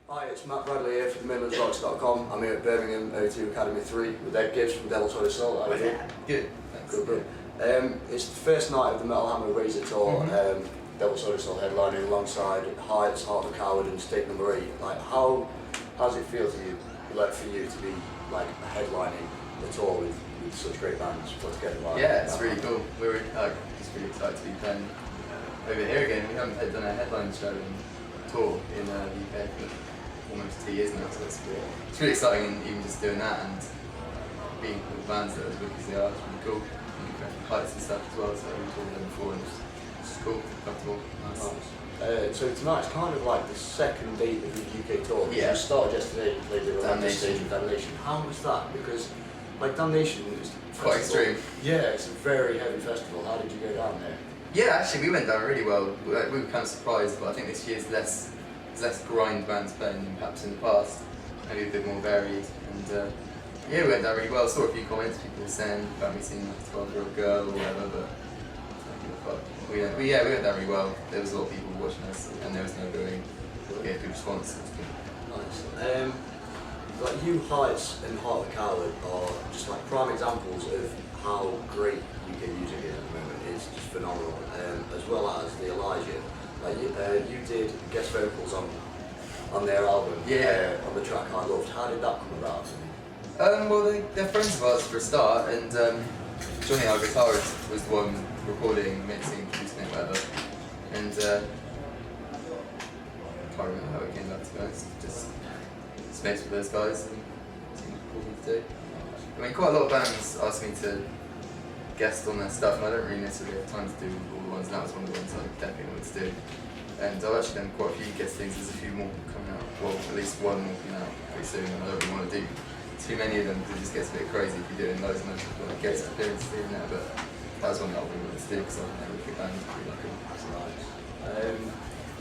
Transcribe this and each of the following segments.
Hi, it's Matt Bradley here from MidlandsRocks.com. I'm here at Birmingham O2 Academy 3 with Ed Gibbs from Devil's Holy Soul. How are you? Good, thanks. Good. It's the first night of the Metal Hammer Razor Tour. Devil's Holy Soul headlining alongside Heights, Heart of a Coward and State Number 8. Like, how does it feel to you, like, for you to be like headlining the tour with such great bands put together? Yeah, it's really cool. We're just really excited to be playing over here again. We haven't done a headline show and tour in the UK for almost 2 years now, so it's really exciting, and even just doing that and being with bands that are as big as they are, it's really cool. Heights and stuff as well, so we've toured them before and it's cool, comfortable, nice. So tonight's kind of like the second date of the UK tour. Yeah. You started yesterday, you played the Atlantic stage Damnation. of Damnation. How was that? Because like Damnation is Quite extreme. Yeah, it's a very heavy festival. How did you go down there? Yeah, actually we went down really well. We were kind of surprised, but I think this year's less grind bands playing than perhaps in the past. Maybe a bit more varied. And yeah, we went down really well. I saw a few comments, people were saying about me seeing like a 12-year-old girl or whatever, but we went down really well. There was a lot of people watching us, and there was no going. We had good response. Nice. Like you, Heights and Heart of a Coward are just like prime examples of how great UK music is at the moment. It's just phenomenal. As well as the Elijah. Like you did guest vocals on their album. Yeah. On the track I Loved. How did that come about? Well, they're friends of ours for a start, and Johnny, our guitarist, was the one recording, mixing, producing it, whatever. And I can't remember how it came about, to be honest. Just mates with those guys and seemed cool thing to do. I mean, quite a lot of bands ask me to guest on their stuff, and I don't really necessarily have time to do all the ones, and that was one of the ones I definitely wanted to do. And I've actually done quite a few guest things. There's a few more coming out, well, at least one more coming out pretty soon, and I don't really want to do too many of them because it just gets a bit crazy if you're doing loads and loads of like, guest appearances here and there, but that was one that I really wanted to do because I've never big band, really like them. Nice.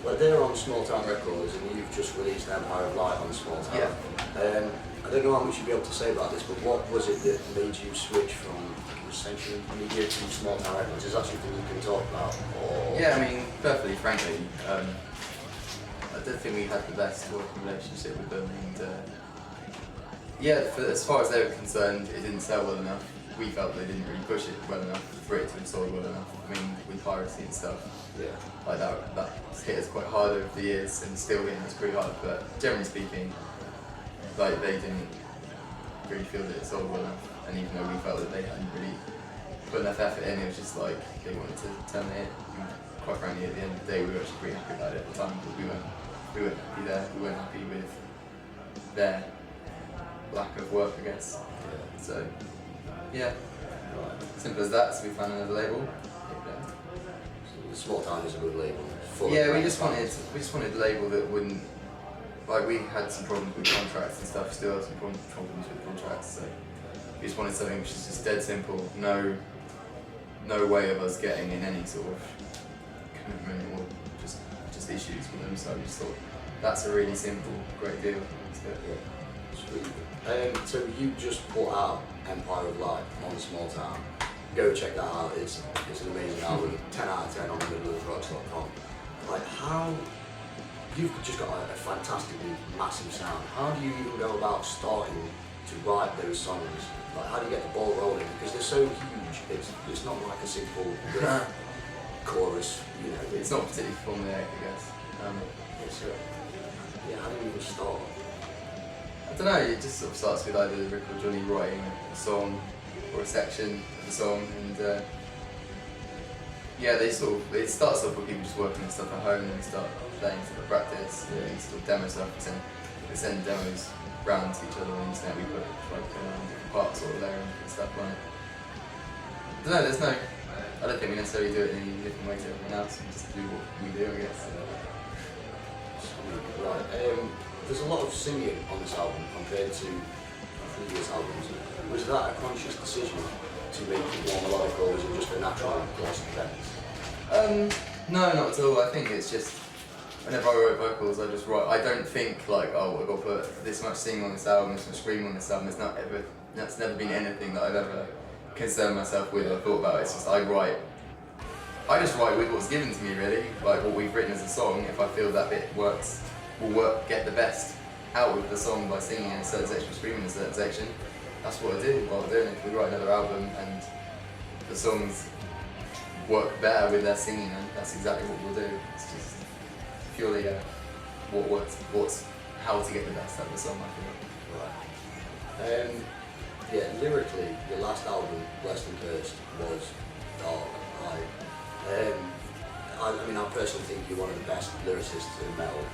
Well, they're on Small Town Records, and you've just released Empire of Light on Small Town. Yeah. I don't know how much you'd be able to say about this, but what was it that made you switch from Century Media to Small Town Records? Is that something you can talk about? Or? Yeah, I mean, perfectly frankly, I don't think we had the best working relationship with them, and yeah, as far as they were concerned, it didn't sell well enough. We felt they didn't really push it well enough for it to have sold well enough. I mean, with piracy and stuff, yeah, like that hit us quite hard over the years, and still hitting us pretty hard. But generally speaking, like they didn't really feel that it sold well enough. And even though we felt that they hadn't really put enough effort in, it was just like they wanted to terminate it. And quite frankly, at the end of the day, we were actually pretty happy about it at the time, because we weren't happy there. We weren't happy with their lack of work, I guess. Yeah. So yeah, simple as that. So we found another label. Small Town is a good label. Yeah, we just wanted a label that wouldn't, like, we had some problems with contracts and stuff. Still have some problems with contracts. So we just wanted something which is just dead simple. No way of us getting in any sort of commitment or just issues with them. So we just thought that's a really simple, great deal. So, yeah. Sweet. So you just put out Empire of Light on Small Town. Go check that out. It's an amazing album. 10 out of 10 on MidlandsRocks.com. Like, how you've just got a fantastically massive sound. How do you even go about starting to write those songs? Like, how do you get the ball rolling? Because they're so huge. It's not like a simple riff, chorus. You know, it's not particularly formulaic, I guess. Yeah, how do you even start? I don't know, it just sort of starts with either Rick or Johnny writing a song or a section of the song, and yeah, it starts off with people just working on stuff at home, and then we start playing stuff at practice, and then sort of demo stuff, we send demos round to each other on the internet, we put like different parts sort of there and put stuff on it. I don't know, I don't think we necessarily do it in any different way to everyone else, we just do what we do, I guess. Right. There's a lot of singing on this album compared to previous albums. Was that a conscious decision to make it more melodic, or was it just a natural course of events? No, not at all. I think it's just, whenever I write vocals, I just write. I don't think like, oh, I've got to put this much singing on this album, this much screaming on this album. That's never been anything that I've ever concerned myself with or thought about. It's just I just write with what's given to me, really. Like what we've written as a song. If I feel that bit works get the best out of the song by singing in a certain section, screaming in a certain section. That's what I do while doing it. If we write another album and the songs work better with their singing, and that's exactly what we'll do. It's just purely what works, how to get the best out of the song, I feel. Right. Yeah, lyrically, your last album, Blessed and Cursed, was dark. I mean, I personally think you're one of the best lyricists in metal.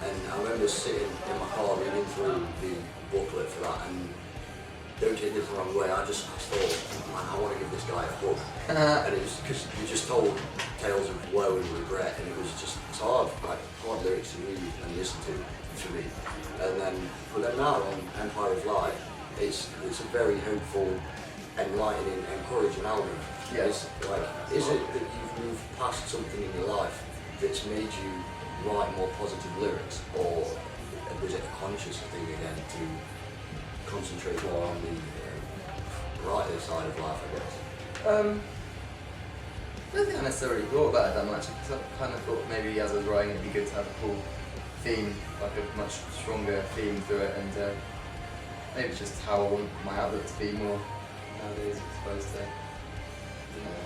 And I remember sitting in my car reading through the booklet for that, and don't take this the wrong way, I thought, man, I want to give this guy a hug. And it was because you just told tales of woe and regret, and it's hard lyrics to read and listen to for me. And then, but then now on Empire of Light, it's a very hopeful, enlightening, encouraging album. Yeah. Is it that you've moved past something in your life that's made you write more positive lyrics, or was it a conscious thing again to concentrate more on the brighter side of life, I guess? I don't think I necessarily thought about it that much, because I kind of thought maybe as I was writing it'd be good to have a cool theme, like a much stronger theme through it, and maybe it's just how I want my outlook to be more nowadays as opposed to, you know.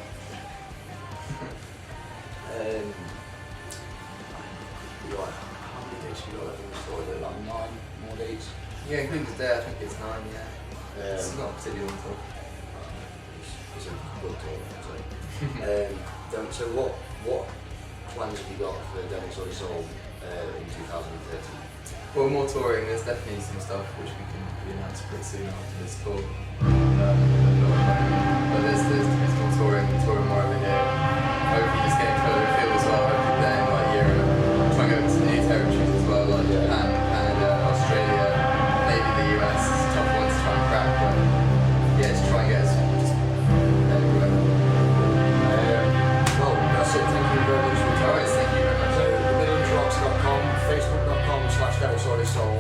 How many dates have you got left in the store? Is it like 9 more dates? Yeah, including today, I think it's 9, yeah. It's not particularly long talk. It's a good talk, I'd say. So what plans have you got for Devil's Soy Soul in 2013? Well, more touring. There's definitely some stuff which we can announce pretty soon after this tour. But there's more touring more over here. Hopefully just getting further afield as well. Hopefully then like Europe, trying to go to new territories as well, like Japan, Canada, Australia, maybe the US. It's a tough one to try and crack, but yeah, just try and get us just everywhere. Well, that's it. Thank you very much for your time. Alright, thank you very much. So, themillionsrocks.com, facebook.com/DevilSoul.